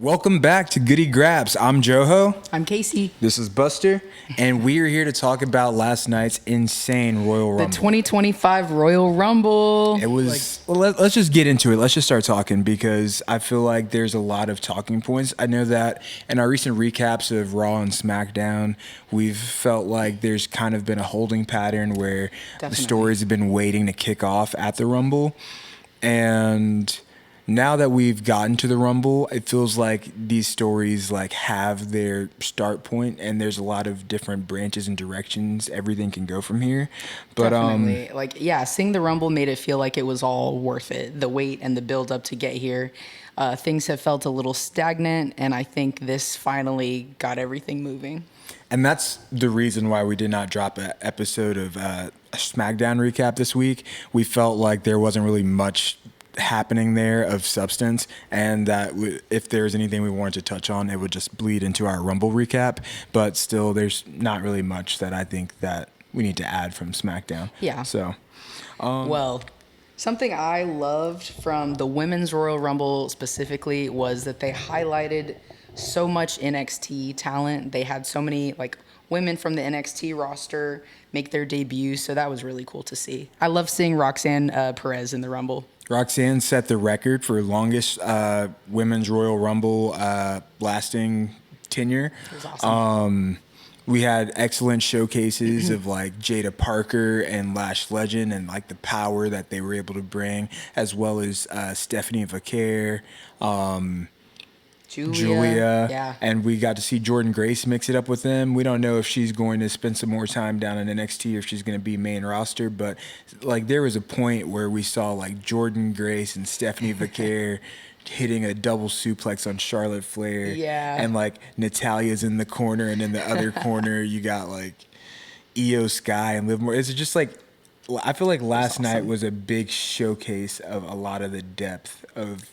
Welcome back to Goody Grabs. I'm Joho. I'm Casey. This is Buster, and we are here to talk about last night's insane Royal Rumble. The 2025 Royal Rumble. It was. Let's just get into it. Let's just start talking because I feel like there's a lot of talking points. I know that in our recent recaps of Raw and SmackDown, we've felt like there's kind of been a holding pattern where the stories have been waiting to kick off at the Rumble, and now that we've gotten to the Rumble, it feels like these stories like have their start point, and there's a lot of different branches and directions everything can go from here. But Definitely. Seeing the Rumble made it feel like it was all worth it. The wait and the build up to get here. Things have felt a little stagnant, and I think this finally got everything moving. And that's the reason why we did not drop an episode of a SmackDown recap this week. We felt like there wasn't really much happening there of substance, and that if there's anything we wanted to touch on, it would just bleed into our Rumble recap. But still, there's not really much that I think that we need to add from SmackDown. Yeah. So, well, something I loved from the Women's Royal Rumble specifically was that they highlighted so much NXT talent. They had so many women from the NXT roster make their debut, so that was really cool to see. I love seeing Roxanne Perez in the Rumble. Roxanne set the record for longest Women's Royal Rumble lasting tenure. It was awesome. We had excellent showcases of like Jada Parker and Lash Legend and like the power that they were able to bring, as well as Stephanie Vaquer, Julia, yeah. And we got to see Jordan Grace mix it up with them. We don't know if she's going to spend some more time down in NXT or if she's going to be main roster, but like there was a point where we saw like Jordan Grace and Stephanie Vaquer hitting a double suplex on Charlotte Flair. Yeah. And like Natalia's in the corner, and in the other corner you got like Io Sky and Liv Morgan. It's just like, I feel like last night was a big showcase of a lot of the depth of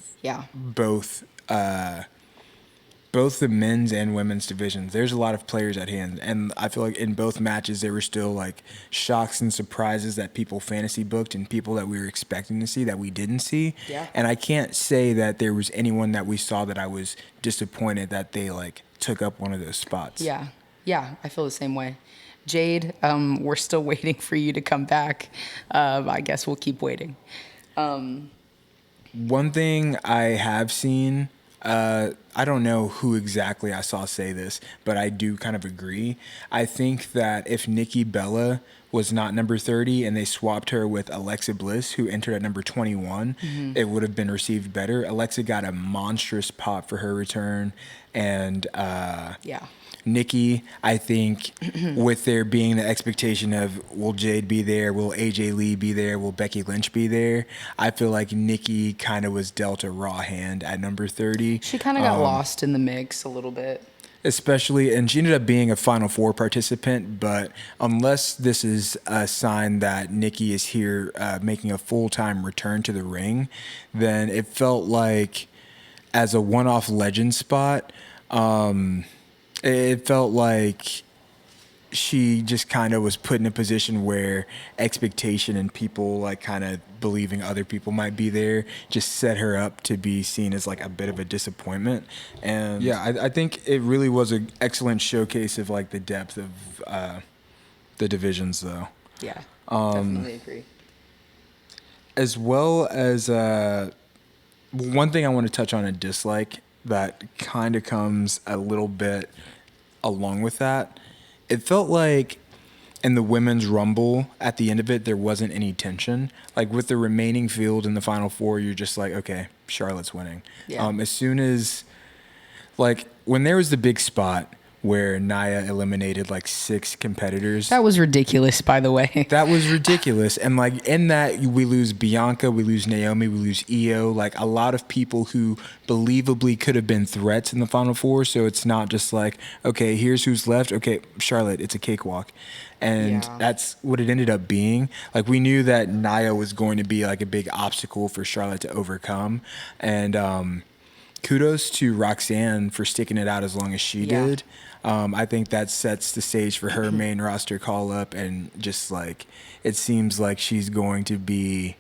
both the men's and women's divisions. There's a lot of players at hand, and I feel like in both matches there were still like shocks and surprises that people fantasy booked and people that we were expecting to see that we didn't see. Yeah. And I can't say that there was anyone that we saw that I was disappointed that they like took up one of those spots. Yeah, I feel the same way. Jade, we're still waiting for you to come back. I guess we'll keep waiting. One thing I have seen, I don't know who exactly I saw say this, but I do kind of agree. I think that if Nikki Bella was not number 30 and they swapped her with Alexa Bliss, who entered at number 21, it would have been received better. Alexa got a monstrous pop for her return, and Nikki, I think, with there being the expectation of will Jade be there, will AJ Lee be there, will Becky Lynch be there, I feel like Nikki kind of was dealt a raw hand at number 30. She kind of got lost in the mix a little bit. Especially, and she ended up being a Final Four participant, but unless this is a sign that Nikki is here making a full-time return to the ring, then it felt like as a one-off legend spot, it felt like she just kind of was put in a position where expectation and people like kind of believing other people might be there just set her up to be seen as like a bit of a disappointment. And yeah, I think it really was an excellent showcase of like the depth of the divisions though. Yeah, definitely agree. As well as one thing I want to touch on a dislike that kind of comes a little bit along with that. It felt like in the Women's Rumble, at the end of it, there wasn't any tension. Like with the remaining field in the Final Four, you're just like, okay, Charlotte's winning. Yeah. As soon as, like, when there was the big spot where Nia eliminated like 6 competitors. That was ridiculous, by the way. That was ridiculous. And like in that, we lose Bianca, we lose Naomi, we lose Io, like a lot of people who believably could have been threats in the Final Four. So it's not just like, okay, here's who's left. Okay, Charlotte, it's a cakewalk. And that's what it ended up being. Like we knew that Nia was going to be like a big obstacle for Charlotte to overcome. And kudos to Roxanne for sticking it out as long as she did. I think that sets the stage for her main roster call up, and just like it seems like she's going to be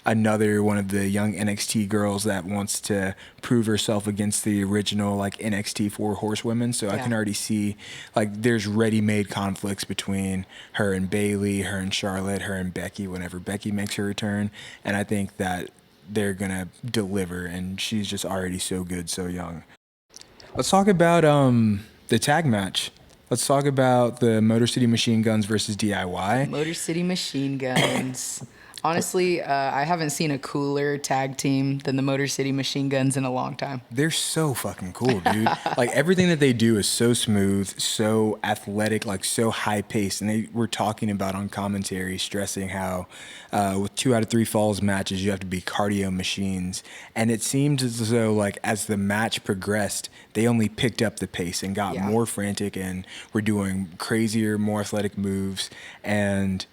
another one of the young NXT girls that wants to prove herself against the original like NXT 4 horsewomen. So I Yeah. can already see like there's ready-made conflicts between her and Bailey, her and Charlotte, her and Becky whenever Becky makes her return. And I think that they're gonna deliver, and she's just already so good, so young. Let's talk about the tag match. Let's talk about the Motor City Machine Guns versus DIY. Motor City Machine Guns. Honestly, I haven't seen a cooler tag team than the Motor City Machine Guns in a long time. They're so fucking cool, dude. Like everything that they do is so smooth, so athletic, like so high paced. And they were talking about on commentary, stressing how with 2 out of 3 falls matches, you have to be cardio machines. And it seemed as though like as the match progressed, they only picked up the pace and got more frantic and were doing crazier, more athletic moves. And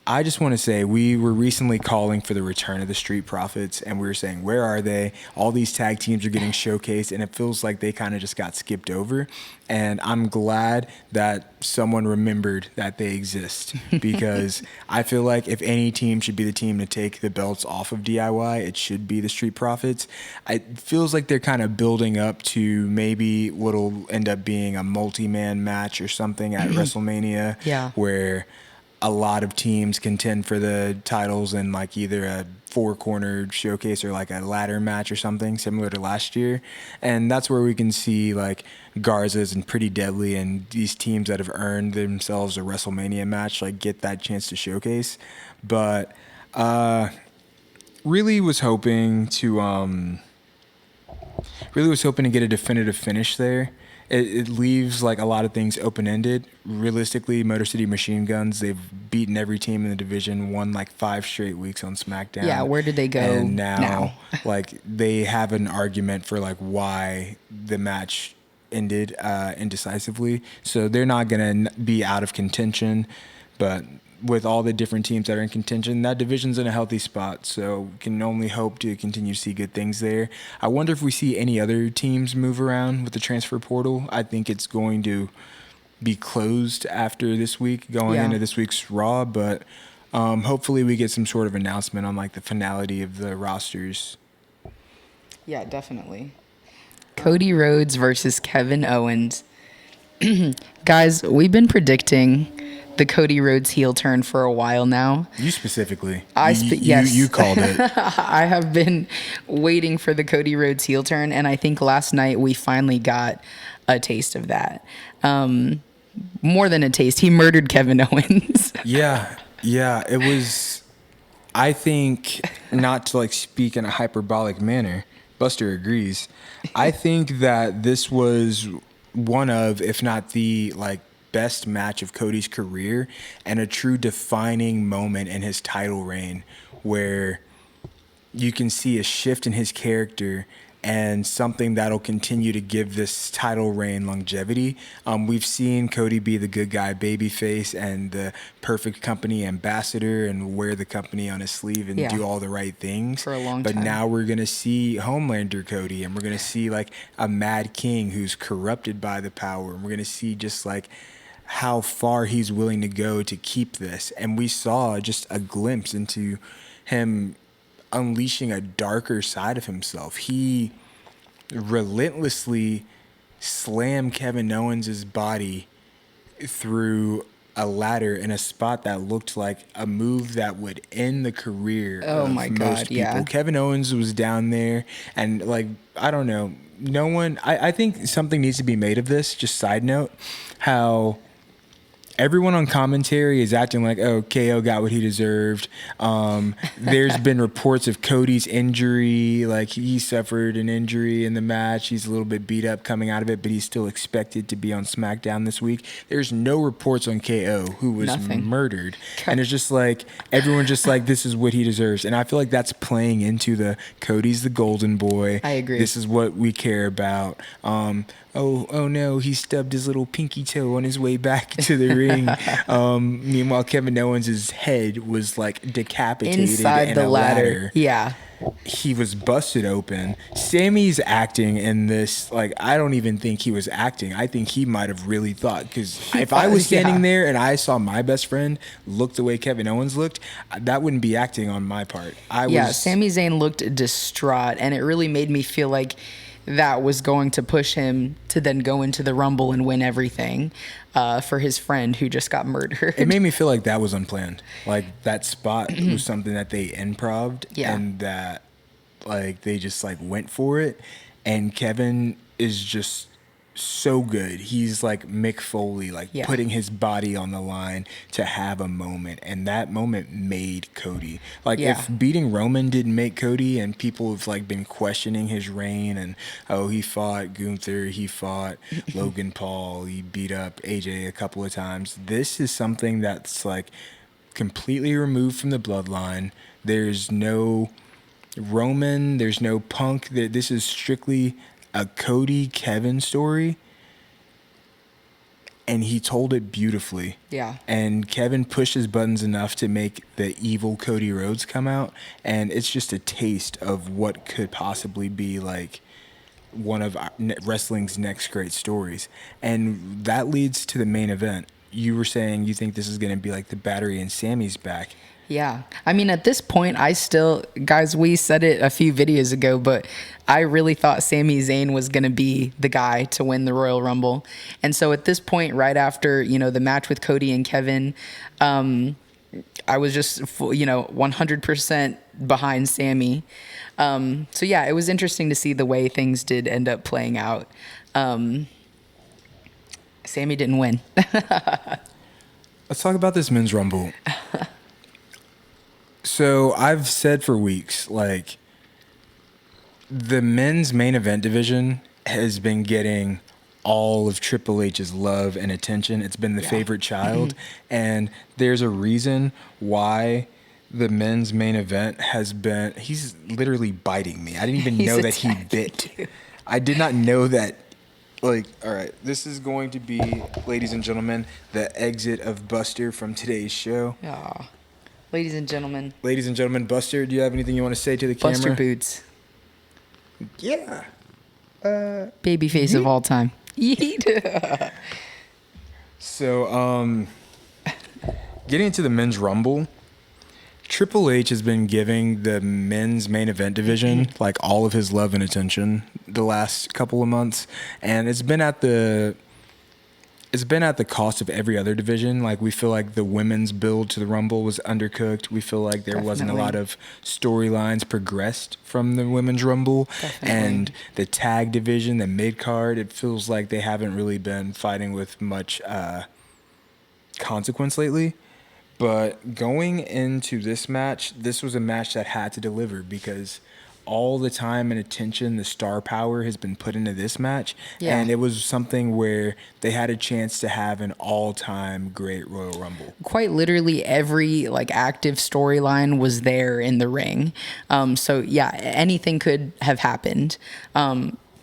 I just want to say we were recently calling for the return of the Street Profits, and we were saying, where are they? All these tag teams are getting showcased, and it feels like they kind of just got skipped over. And I'm glad that someone remembered that they exist, because I feel like if any team should be the team to take the belts off of DIY, it should be the Street Profits. It feels like they're kind of building up to maybe what'll end up being a multi-man match or something at WrestleMania, where a lot of teams contend for the titles in like either a 4-cornered showcase or like a ladder match or something similar to last year. And that's where we can see like Garza's and Pretty Deadly and these teams that have earned themselves a WrestleMania match like get that chance to showcase. But really was hoping to get a definitive finish there. It leaves like a lot of things open-ended. Realistically, Motor City Machine Guns, they've beaten every team in the division, won like 5 straight weeks on SmackDown. Yeah, where did they go and now? Like they have an argument for like why the match ended indecisively. So they're not going to be out of contention, but with all the different teams that are in contention, that division's in a healthy spot, so can only hope to continue to see good things there. I wonder if we see any other teams move around with the transfer portal. I think it's going to be closed after this week, going into this week's Raw, but hopefully we get some sort of announcement on like the finality of the rosters. Yeah, definitely. Cody Rhodes versus Kevin Owens. Guys, we've been predicting the Cody Rhodes heel turn for a while now. You specifically. Yes. You called it. I have been waiting for the Cody Rhodes heel turn, and I think last night we finally got a taste of that. More than a taste. He murdered Kevin Owens. Yeah, it was, I think, not to like speak in a hyperbolic manner, Buster agrees. I think that this was one of, if not the like best match of Cody's career and a true defining moment in his title reign where you can see a shift in his character and something that'll continue to give this title reign longevity. We've seen Cody be the good guy babyface and the perfect company ambassador and wear the company on his sleeve and do all the right things. For a long time. But now we're going to see Homelander Cody, and we're going to see like a Mad King who's corrupted by the power. And we're going to see just like how far he's willing to go to keep this. And we saw just a glimpse into him unleashing a darker side of himself. He relentlessly slammed Kevin Owens' body through a ladder in a spot that looked like a move that would end the career of most people. Yeah. Kevin Owens was down there, and like, I don't know, no one, I think something needs to be made of this. Just side note, how everyone on commentary is acting like, oh, KO got what he deserved. There's been reports of Cody's injury, like he suffered an injury in the match. He's a little bit beat up coming out of it, but he's still expected to be on SmackDown this week. There's no reports on KO, who was murdered. And it's just like, everyone's just like, this is what he deserves. And I feel like that's playing into the Cody's the golden boy. I agree. This is what we care about. Oh no, he stubbed his little pinky toe on his way back to the ring. Meanwhile, Kevin Owens' head was like decapitated inside in the a ladder. Yeah. he was busted open. Sammy's acting in this, like, I don't even think he was acting. I think he might have really thought, because if I was standing there and I saw my best friend look the way Kevin Owens looked, that wouldn't be acting on my part. Sami Zayn looked distraught, and it really made me feel like that was going to push him to then go into the Rumble and win everything for his friend who just got murdered. It made me feel like that was unplanned. Like, that spot was something that they improv'd, and that, like, they just, like, went for it. And Kevin is just so good. He's like Mick Foley, like putting his body on the line to have a moment, and that moment made Cody. Like, if beating Roman didn't make Cody, and people have like been questioning his reign, and he fought Gunther, he fought Logan Paul, he beat up AJ a couple of times. This is something that's like completely removed from the bloodline. There's no Roman, there's no Punk. This is strictly a Cody Kevin story, and he told it beautifully. Yeah. And Kevin pushed his buttons enough to make the evil Cody Rhodes come out, and it's just a taste of what could possibly be like one of wrestling's next great stories. And that leads to the main event. You were saying you think this is going to be like the Battery and Sammy's back. Yeah. I mean, at this point, guys, we said it a few videos ago, but I really thought Sami Zayn was going to be the guy to win the Royal Rumble. And so at this point, right after, the match with Cody and Kevin, I was just, 100% behind Sami. So yeah, it was interesting to see the way things did end up playing out. Sami didn't win. Let's talk about this men's Rumble. So I've said for weeks, like, the men's main event division has been getting all of Triple H's love and attention. It's been the favorite child. And there's a reason why the men's main event has been... He's literally biting me. I didn't even know that he bit. I did not know that. Like, all right, this is going to be, ladies and gentlemen, the exit of Buster from today's show. Aw. Ladies and gentlemen, Buster, do you have anything you want to say to the camera? Buster Boots. Yeah. Babyface of all time. Yeet. So, getting into the men's Rumble, Triple H has been giving the men's main event division like all of his love and attention the last couple of months, and it's been at the cost of every other division. Like, we feel like the women's build to the Rumble was undercooked. We feel like there wasn't a lot of storylines progressed from the women's Rumble. And the tag division, the mid card, it feels like they haven't really been fighting with much consequence lately. But going into this match, this was a match that had to deliver, because all the time and attention, the star power has been put into this match. Yeah. And it was something where they had a chance to have an all-time great Royal Rumble. Quite literally every active storyline was there in the ring. So yeah, anything could have happened,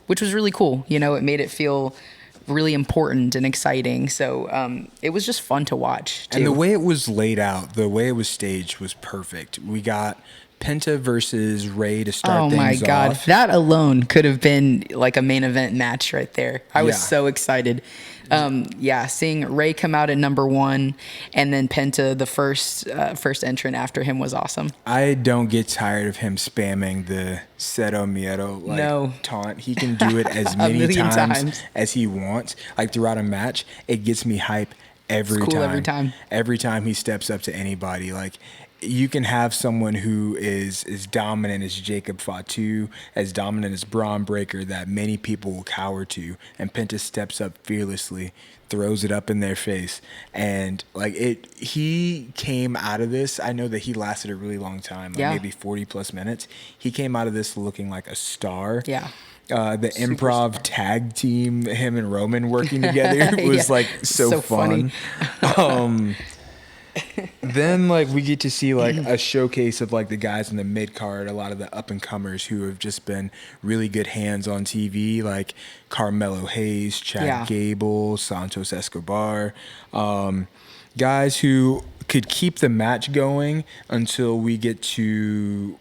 which was really cool. It made it feel really important and exciting. So it was just fun to watch too. And the way it was laid out, the way it was staged was perfect. We got Penta versus Ray to start things off. Oh my God. That alone could have been like a main event match right there. I was so excited. Seeing Ray come out at number 1 and then Penta, the first entrant after him, was awesome. I don't get tired of him spamming the Cero Miedo taunt. He can do it as many times as he wants. Like, throughout a match, it gets me hype every time. Every time he steps up to anybody. Like, you can have someone who is as dominant as Jacob Fatu, as dominant as Braun Breaker, that many people will cower to, and Penta steps up fearlessly, throws it up in their face, and he came out of this. I know that he lasted a really long time, maybe 40 plus minutes. He came out of this looking like a star. Yeah. The improv tag team, him and Roman working together, was so fun. Then we get to see a showcase of the guys in the mid card, a lot of the up and comers who have just been really good hands on TV, like Carmelo Hayes, Chad Gable, Santos Escobar, guys who could keep the match going until we get to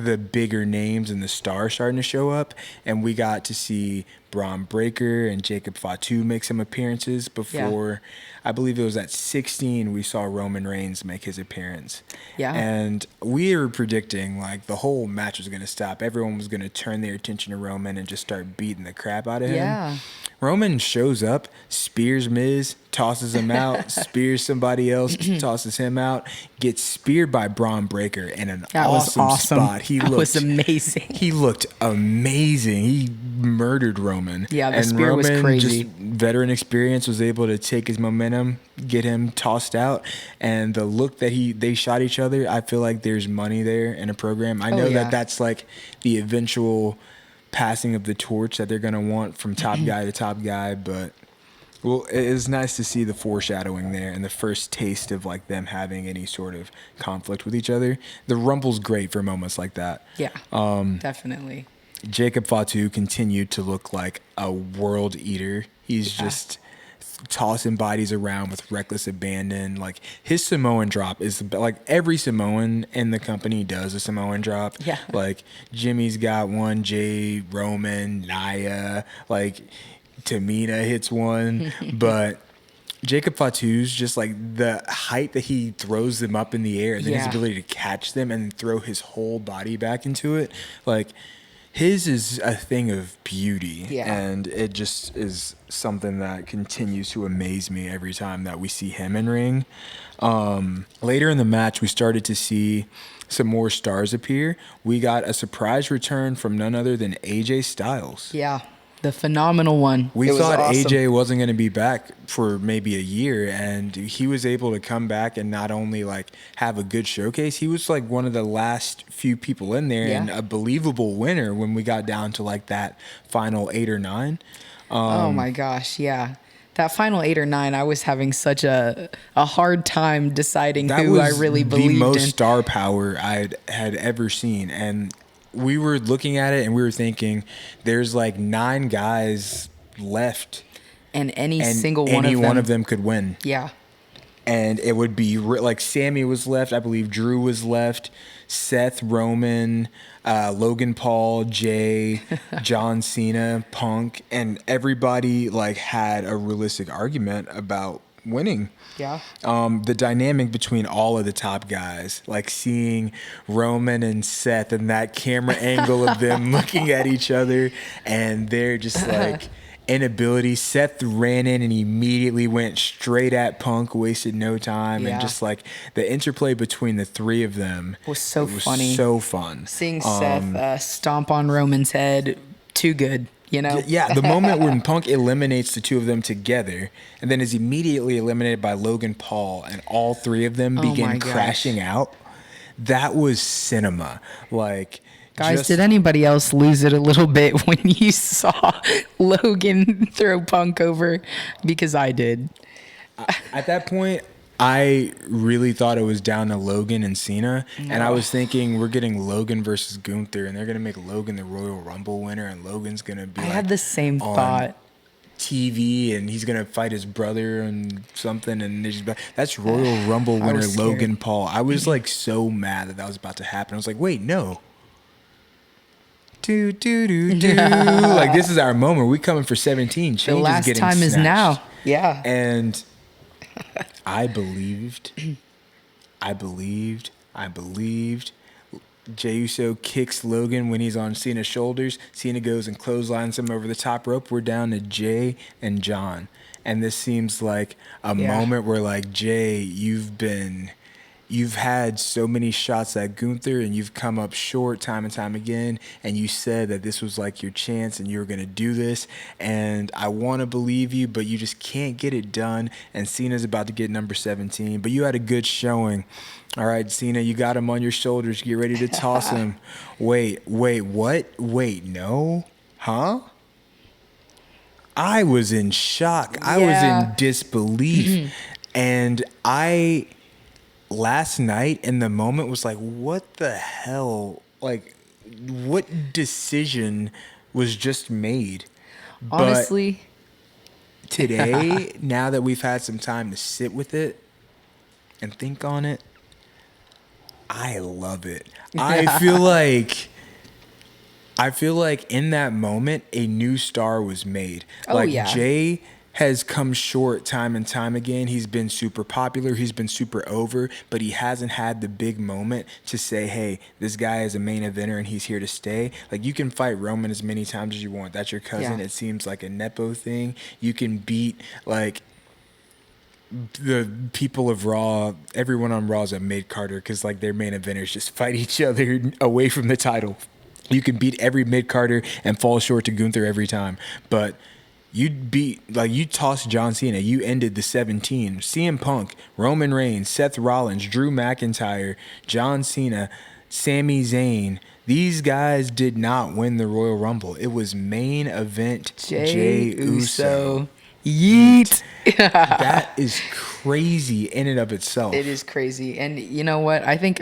the bigger names and the stars starting to show up, and we got to see Braun Breaker and Jacob Fatu make some appearances before. I believe it was at 16 we saw Roman Reigns make his appearance. Yeah. And we were predicting like the whole match was going to stop. Everyone was going to turn their attention to Roman and just start beating the crap out of him. Yeah. Roman shows up, spears Miz, tosses him out, spears somebody else, tosses him out, gets speared by Braun Breaker in an awesome spot. That was amazing. He looked amazing. He murdered Roman. Yeah, the spear was crazy. Just veteran experience was able to take his momentum, get him tossed out, and the look that they shot each other, I feel like there's money there in a program. I know that that's like the eventual passing of the torch that they're going to want from top guy to top guy, but well, it's nice to see the foreshadowing there and the first taste of like them having any sort of conflict with each other. The Rumble's great for moments like that. Yeah, definitely. Jacob Fatu continued to look like a world eater. He's just tossing bodies around with reckless abandon. Like his Samoan drop is like every Samoan in the company does a Samoan drop. Yeah. Like Jimmy's got one, Jay, Roman, Nia, like Tamina hits one, but Jacob Fatu's just like the height that he throws them up in the air and then his ability to catch them and throw his whole body back into it. Like his is a thing of beauty, and it just is something that continues to amaze me every time that we see him in ring. Later in the match, we started to see some more stars appear. We got a surprise return from none other than AJ Styles. Yeah, the phenomenal one. We thought AJ wasn't going to be back for maybe a year, and he was able to come back and not only like have a good showcase, he was like one of the last few people in there and a believable winner when we got down to like that final 8 or 9. Oh my gosh, yeah. That final 8 or 9, I was having such a hard time deciding who I really believed in. That was the most star power I had ever seen, and we were looking at it and we were thinking, there's like 9 guys left, and any one of them could win. Yeah. And it would be like Sammy was left. I believe Drew was left. Seth, Roman, Logan Paul, Jay, John Cena, Punk, and everybody like had a realistic argument about winning. Yeah. The dynamic between all of the top guys, like seeing Roman and Seth and that camera angle of them looking at each other, and they're just like inability. Seth ran in and immediately went straight at Punk, wasted no time, and just like the interplay between the three of them was so funny. So fun. Seeing Seth stomp on Roman's head, too good. You know? Yeah, the moment when Punk eliminates the two of them together and then is immediately eliminated by Logan Paul and all three of them begin crashing out, that was cinema. Like, guys, did anybody else lose it a little bit when you saw Logan throw Punk over? Because I did. At that point, I really thought it was down to Logan and Cena, and I was thinking we're getting Logan versus Gunther, and they're gonna make Logan the Royal Rumble winner, and Logan's gonna be. I had the same thought. TV, and he's gonna fight his brother and something, and that's Royal Rumble winner Logan Paul. I was like so mad that was about to happen. I was like, wait, no. Do. Like, this is our moment. We coming for 17. Change the last is getting time snatched. Is now. Yeah. And I believed. Jey Uso kicks Logan when he's on Cena's shoulders. Cena goes and clotheslines him over the top rope. We're down to Jay and John. And this seems like a moment where, like, Jay, you've had so many shots at Gunther and you've come up short time and time again, and you said that this was like your chance and you were going to do this, and I want to believe you, but you just can't get it done, and Cena's about to get number 17, but you had a good showing. All right, Cena, you got him on your shoulders. Get ready to toss him. Wait, what? Wait, no? Huh? I was in shock. I was in disbelief. And last night in the moment was like, what the hell? Like, what decision was just made? Honestly. But today, now that we've had some time to sit with it and think on it, I love it. I feel like in that moment a new star was made. Oh Like yeah. Jay has come short time and time again. He's been super popular, he's been super over, but he hasn't had the big moment to say, "Hey, this guy is a main eventer and he's here to stay." Like you can fight Roman as many times as you want. That's your cousin. Yeah. It seems like a nepo thing. You can beat like the people of Raw, everyone on Raw is a mid Carter because like their main eventers just fight each other away from the title. You can beat every mid Carter and fall short to Gunther every time, but you tossed John Cena. You ended the 17. CM Punk, Roman Reigns, Seth Rollins, Drew McIntyre, John Cena, Sami Zayn. These guys did not win the Royal Rumble. It was main event Jay Uso. Yeet. That is crazy in and of itself. It is crazy, and you know what? I think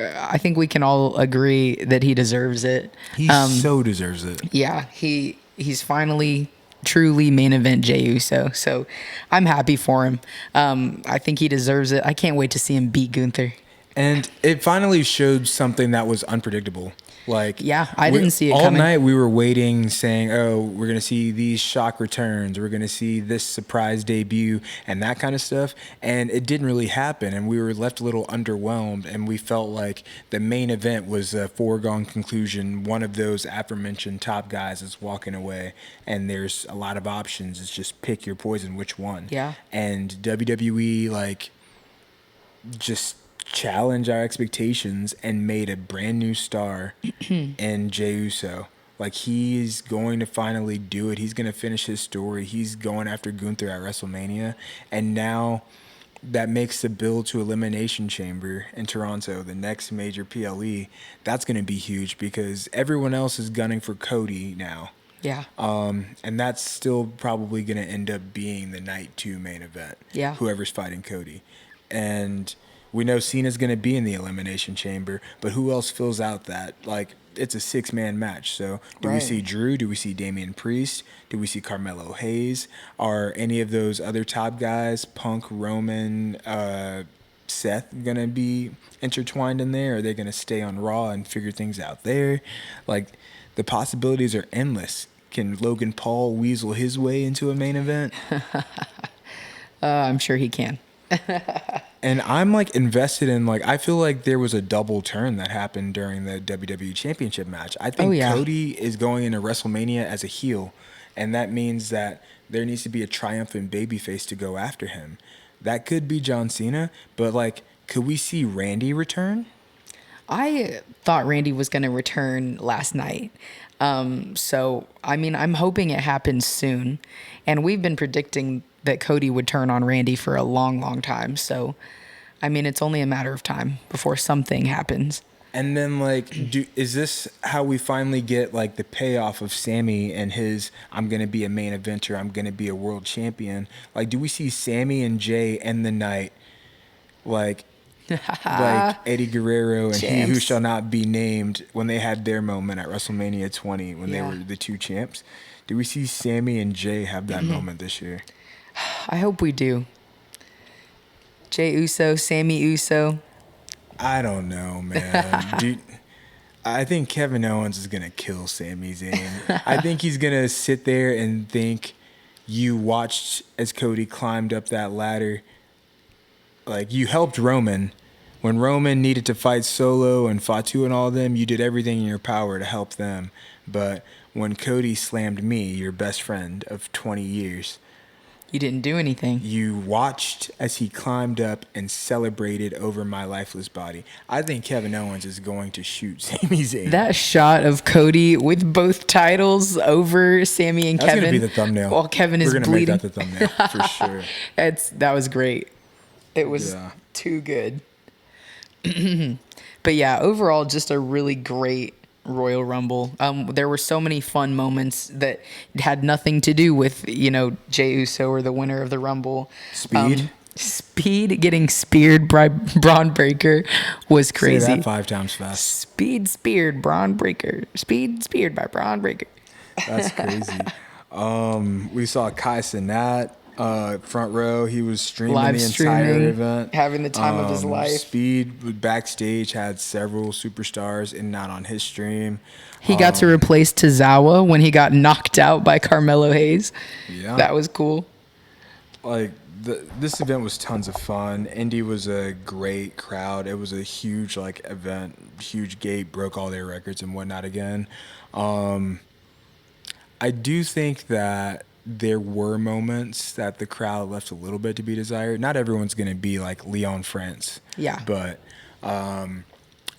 we can all agree that he deserves it. He so deserves it. Yeah, he's finally truly main event Jey Uso. So I'm happy for him. I think he deserves it. I can't wait to see him beat Gunther. And it finally showed something that was unpredictable. Like, yeah, I didn't see it all coming. night. We were waiting, saying, "Oh, we're gonna see these shock returns. We're gonna see this surprise debut and that kind of stuff." And it didn't really happen, and we were left a little underwhelmed. And we felt like the main event was a foregone conclusion. One of those aforementioned top guys is walking away, and there's a lot of options. It's just pick your poison, which one. Yeah. And WWE just challenge our expectations and made a brand new star in Jey Uso. Like he's going to finally do it. He's going to finish his story. He's going after Gunther at WrestleMania, and now that makes the build to Elimination Chamber in Toronto, the next major PLE. That's going to be huge because everyone else is gunning for Cody now. Yeah. And that's still probably going to end up being the night 2 main event. Yeah. Whoever's fighting Cody. And we know Cena's going to be in the Elimination Chamber, but who else fills out that? Like, it's a 6-man match. So do we see Drew? Do we see Damian Priest? Do we see Carmelo Hayes? Are any of those other top guys, Punk, Roman, Seth, going to be intertwined in there? Are they going to stay on Raw and figure things out there? Like, the possibilities are endless. Can Logan Paul weasel his way into a main event? I'm sure he can. And I'm like invested in I feel like there was a double turn that happened during the WWE Championship match. I think Cody is going into WrestleMania as a heel, and that means that there needs to be a triumphant babyface to go after him. That could be John Cena, but could we see Randy return? I thought Randy was going to return last night. So, I mean, I'm hoping it happens soon. And we've been predicting that Cody would turn on Randy for a long, long time. So, I mean, it's only a matter of time before something happens. And then, is this how we finally get, the payoff of Sammy and his, I'm going to be a main eventer, I'm going to be a world champion? Do we see Sammy and Jay end the night, like Eddie Guerrero and He Who Shall Not Be Named when they had their moment at WrestleMania 20 when they were the two champs? Do we see Sammy and Jay have that moment this year? I hope we do. Jey Uso, Sammy Uso. I don't know, man. Dude, I think Kevin Owens is going to kill Sami Zayn. I think he's going to sit there and think you watched as Cody climbed up that ladder. You helped Roman. When Roman needed to fight Solo and Fatu and all of them, you did everything in your power to help them. But when Cody slammed me, your best friend of 20 years, you didn't do anything. You watched as he climbed up and celebrated over my lifeless body. I think Kevin Owens is going to shoot Sami Zayn. That shot of Cody with both titles over Sammy and Kevin. That's going to be the thumbnail. While Kevin is bleeding. We're going to make that the thumbnail, for sure. That was great. It was too good. But yeah, overall, just a really great Royal Rumble. There were so many fun moments that had nothing to do with, Jey Uso or the winner of the Rumble. Speed getting speared by Braun Breaker was crazy. Say that 5 times fast. Speed speared Braun Breaker. Speed speared by Braun Breaker. That's crazy. We saw Kai Cenat Front row, he was streaming Live the entire streaming, event, having the time of his life. Speed backstage had several superstars and not on his stream. He got to replace Tozawa when he got knocked out by Carmelo Hayes. Yeah, That was cool. like this event was tons of fun. Indy was a great crowd. It was a huge event, huge gate, broke all their records and whatnot again. I do think that there were moments that the crowd left a little bit to be desired. Not everyone's going to be like Lyon, France. Yeah. But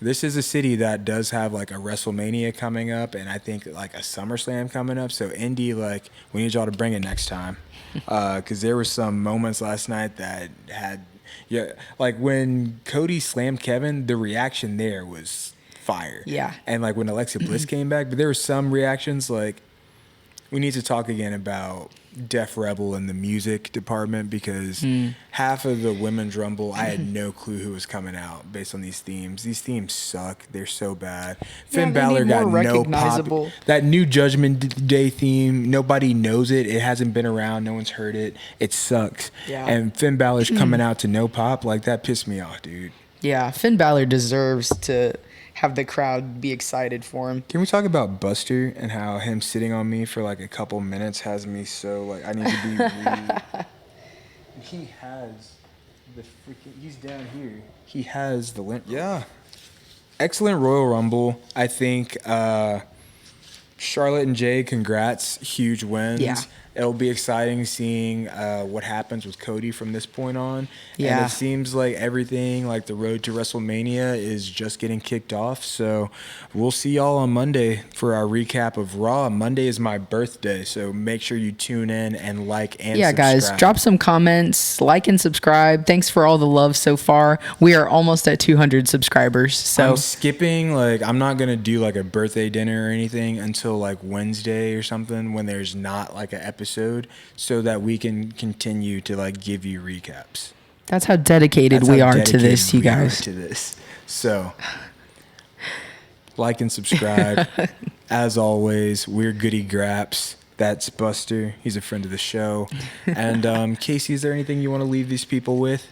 this is a city that does have like a WrestleMania coming up, and I think like a SummerSlam coming up. So Indy, like, we need y'all to bring it next time, because there were some moments last night that had, yeah, like when Cody slammed Kevin, the reaction there was fire. Yeah. And like when Alexa Bliss came back, but there were some reactions like, we need to talk again about Def Rebel in the music department, because half of the Women's Rumble, I had no clue who was coming out based on these themes. These themes suck. They're so bad. Finn Balor got no pop. That new Judgment Day theme, nobody knows it. It hasn't been around. No one's heard it. It sucks. Yeah. And Finn Balor's coming out to no pop. Like, that pissed me off, dude. Yeah, Finn Balor deserves to have the crowd be excited for him. Can we talk about Buster and how him sitting on me for like a couple minutes has me so like I need to be rude. He has the freaking, he's down here. He has the lint. Yeah. Excellent Royal Rumble. I think Charlotte and Jay, congrats. Huge wins. Yeah. It'll be exciting seeing what happens with Cody from this point on. Yeah. And it seems like everything, like the road to WrestleMania, is just getting kicked off. So we'll see y'all on Monday for our recap of Raw. Monday is my birthday, so make sure you tune in and like and subscribe. Guys, drop some comments, like and subscribe. Thanks for all the love so far. We are almost at 200 subscribers. So I'm skipping, like, I'm not going to do like a birthday dinner or anything until like Wednesday or something when there's not like an episode, so that we can continue to like give you recaps. That's how dedicated we are to this, you guys. So like and subscribe. As always, we're Goody Graps. That's Buster. He's a friend of the show. And Casey, is there anything you want to leave these people with?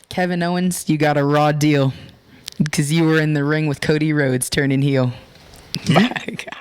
Kevin Owens, you got a raw deal because you were in the ring with Cody Rhodes turning heel. Bye, guys.